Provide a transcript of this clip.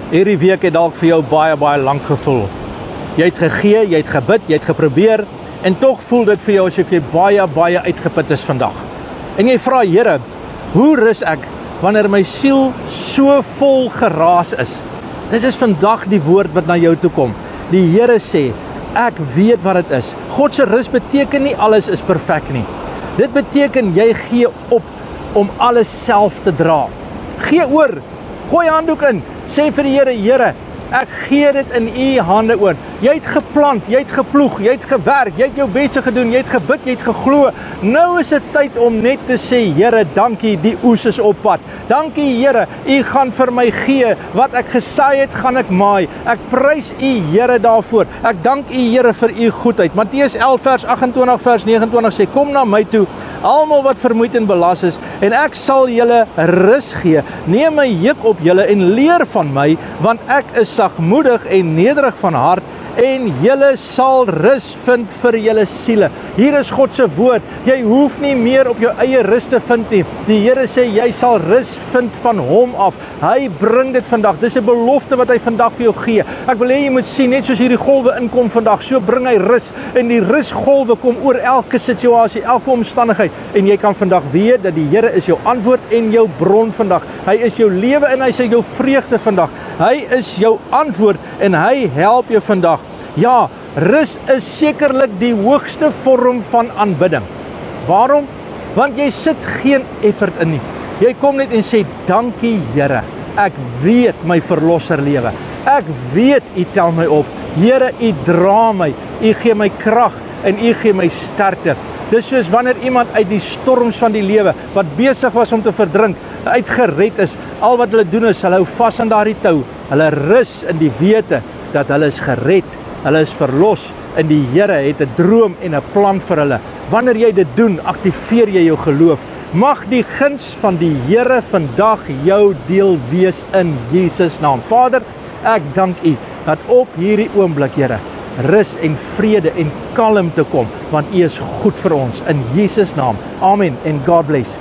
Hierdie week het dalk vir jou baie lank gevoel. Jy het gegee, jy het gebid, jy het geprobeer en tog voel dit vir jou asof jy baie uitgeput is vandag. En jy vra, Here, hoe rus ek wanneer my siel so vol geraas is? Dit is vandag die woord wat na jou toe kom. Die Here sê, ek weet wat dit is. God se rus beteken nie alles is perfek nie. Dit beteken jy gee op om alles self te dra. Gee oor, gooi handdoek in, sê vir die Here, Here, ek gee dit in u hande oor. Jy het geplant, jy het geploeg, jy het gewerk, jy het jou beste gedoen, jy het gebid, jy het geglo. Nou is dit tyd om net te sê, Here, dankie, die oes is op pad. Dankie, Here, u gaan vir my gee. Wat ek gesaai het, gaan ek maai. Ek prys u, Here, daarvoor. Ek dank u, Here, vir u goedheid. Matteus 11 vers 28 vers 29 sê, kom na my toe, almal wat vermoeid en belas is, en ek sal julle rus gee. Neem my juk op julle en leer van my, want ek is sagmoedig en nederig van hart, en julle sal rus vind vir julle siele. Hier is God se woord. Jy hoef nie meer op jou eie rus te vind nie. Die Here sê jy sal rus vind van hom af. Hy bring dit vandag. Dis 'n belofte wat hy vandag vir jou gee. Ek wil hê jy moet sien, net soos hierdie golwe inkom vandag, so bring hy rus, en die rusgolwe kom oor elke situasie, elke omstandigheid, en jy kan vandag weet dat die Here is jou antwoord en jou bron vandag. Hy is jou lewe en hy is jou vreugde vandag. Hy is jou antwoord en hy help jou vandag. Ja, rus is sekerlik die hoogste vorm van aanbidding. Waarom? Want jy sit geen effort in nie. Jy kom net en sê, dankie Here, ek weet my verlosser lewe. Ek weet u tel my op. Here, u dra my, u gee my krag en u gee my sterkte. Dis soos wanneer iemand uit die storms van die lewe, wat besig was om te verdrink, uitgered is. Al wat hulle doen is, hulle hou vas aan daardie tou. Hulle rus in die wete dat hulle is gered. Hulle is verlos en die Here het 'n droom en 'n plan vir hulle. Wanneer jy dit doen, aktiveer jy jou geloof. Mag die guns van die Here vandag jou deel wees in Jesus naam. Vader, ek dank u dat op hierdie oomblik, Here, rus en vrede en kalmte kom, want u is goed vir ons in Jesus naam. Amen en God bless.